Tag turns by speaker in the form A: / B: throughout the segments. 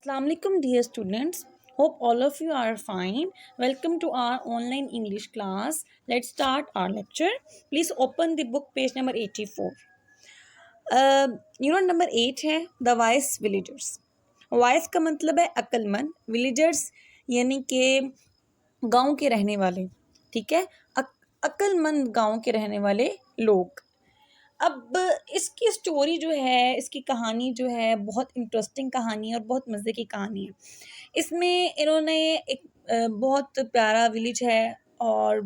A: Assalamu alaikum, dear students. Hope all of you are fine. Welcome to our online English class. Let's start our lecture. Please open the book page number 84. Unit number 8 है the vice villagers. Vice का मतलब है अक्लमंद, villagers यानी कि गांव के रहने वाले। ठीक है, अक्लमंद गांव के रहने वाले लोग। अब इसकी स्टोरी जो है, इसकी कहानी जो है बहुत इंटरेस्टिंग कहानी है और बहुत मज़े की कहानी है। इसमें इन्होंने एक बहुत प्यारा विलेज है और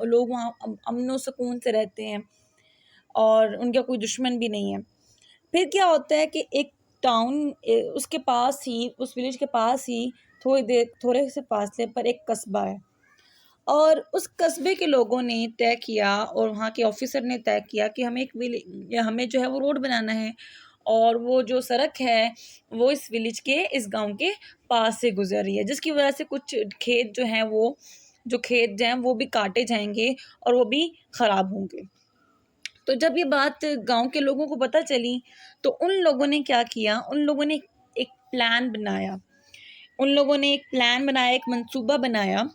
A: लोग वहाँ अमन सुकून से रहते हैं और उनका कोई दुश्मन भी नहीं है। फिर क्या होता है कि एक टाउन उसके पास ही, उस विलेज के पास ही थोड़े से फासले पर एक कस्बा है और उस कस्बे के लोगों ने तय किया और वहाँ के ऑफिसर ने तय किया कि हमें जो है वो रोड बनाना है और वो जो सड़क है वो इस विलेज के, इस गांव के पास से गुजर रही है, जिसकी वजह से कुछ खेत जो हैं वो भी काटे जाएंगे और वो भी ख़राब होंगे। तो जब ये बात गांव के लोगों को पता चली तो उन लोगों ने क्या किया, उन लोगों ने एक प्लान बनाया एक मंसूबा बनाया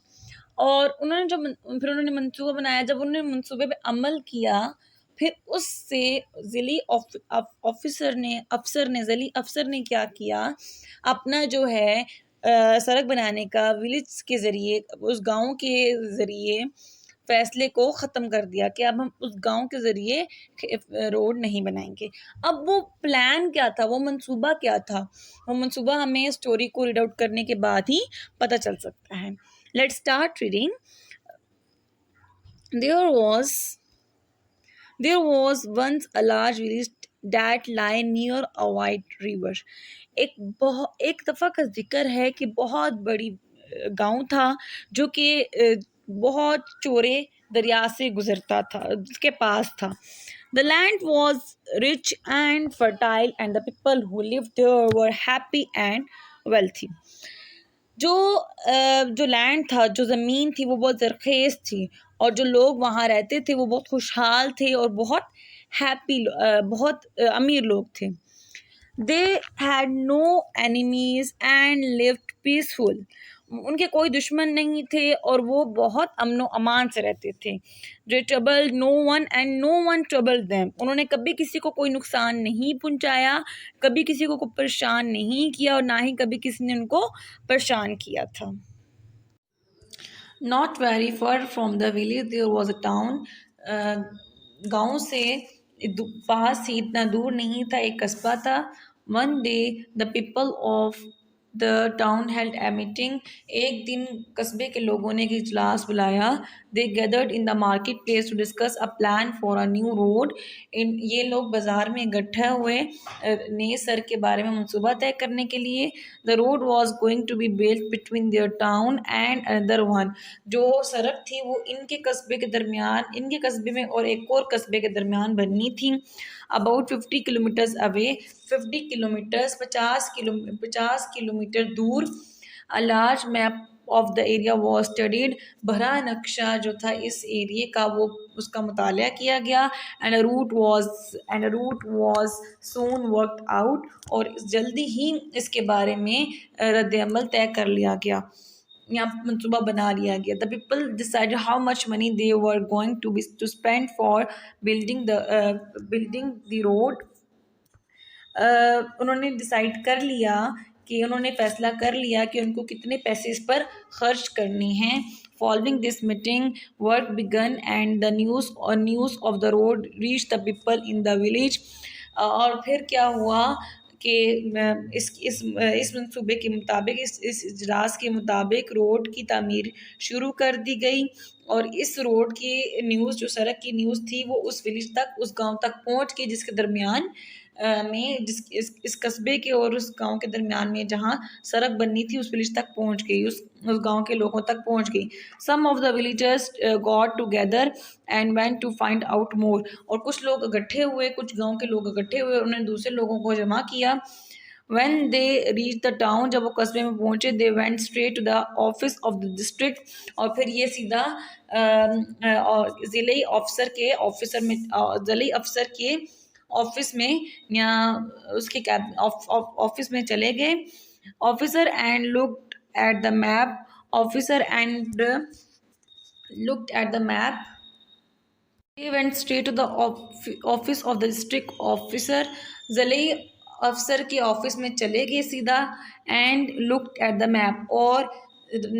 A: और फिर उन्होंने मंसूबा बनाया। जब उन्होंने मंसूबे पे अमल किया फिर उससे ज़िली अफसर ने क्या किया, अपना जो है सड़क बनाने का विलेज के ज़रिए, उस गांव के ज़रिए फैसले को ख़त्म कर दिया कि अब हम उस गांव के ज़रिए रोड नहीं बनाएंगे। अब वो प्लान क्या था, वो मंसूबा क्या था, वो मंसूबा हमें स्टोरी को रीड आउट करने के बाद ही पता चल सकता है। Let's start reading. There was once a large village that lay near a wide river. एक दफ़ा का जिक्र है कि बहुत बड़ी गांव था जो कि बहुत चौड़े दरिया से गुजरता था, जिसके पास था। The land was rich and fertile and the people who lived there were happy and wealthy. जो लैंड था, जो ज़मीन थी वो बहुत ज़रख़ेज़ थी और जो लोग वहाँ रहते थे वो बहुत खुशहाल थे और बहुत बहुत अमीर लोग थे। They had no enemies and lived peaceful. उनके कोई दुश्मन नहीं थे और वो बहुत अमन अमान से रहते थे। जो trouble no one and no one trouble them. उन्होंने कभी किसी को कोई नुकसान नहीं पहुंचाया, कभी किसी को परेशान नहीं किया और ना ही कभी किसी ने उनको परेशान किया था। Not very far from the village there was a town. गाँव से पास ही, इतना दूर नहीं था, एक कस्बा था। One day the people of the town held a meeting. एक दिन कस्बे के लोगों ने एक इजलास बुलाया। They gathered in the market place to discuss a plan for a new road. ये लोग बाज़ार में इकट्ठे हुए नए सड़क के बारे में मंसूबा तय करने के लिए। The road was going to be built between their town and another one. जो सड़क थी वो इनके कस्बे में और एक और कस्बे के दरमियान बननी थी। अबाउट 50 किलोमीटर्स अवे, 50 किलोमीटर दूर। A large map of the area was studied. बड़ा नक्शा जो था इस एरिए का वो उसका मुताला किया गया। And route was soon worked out. और जल्दी ही इसके बारे में रद्द-ए-अमल तय कर लिया गया, यहाँ मंसूबा बना लिया गया। The people decided how much money they were going to spend for building the road. उन्होंने फैसला कर लिया कि उनको कितने पैसे इस पर खर्च करने हैं। Following this meeting work began and the news of the road reach the people in the village. और फिर क्या हुआ कि इस मंसूबे के मुताबिक, इस इजलास के मुताबिक रोड की तामीर शुरू कर दी गई और इस रोड की न्यूज़, जो सड़क की न्यूज़ थी, वो उस विलेज तक, उस गांव तक पहुंच गई, जिसके दरमियान में इस कस्बे के और उस गांव के दरमियान में जहां सड़क बननी थी उस विलेज तक पहुंच गई, उस गांव के लोगों तक पहुंच गई। Some of the villagers got together and went to find out more. और कुछ गांव के लोग इकट्ठे हुए, उन्होंने दूसरे लोगों को जमा किया। When they reached the town, जब वो कस्बे में पहुंचे, they went straight to the office of the district। और फिर ये सीधा ज़िले अफसर के ऑफिस में या उसके ऑफिस में चले गए। Officer and looked at the map, officer and looked at the map. He went straight to the office of the district officer. जले अफसर के ऑफिस में चले गए सीधा, and looked at the map, और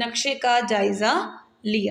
A: नक्शे का जायजा लिया।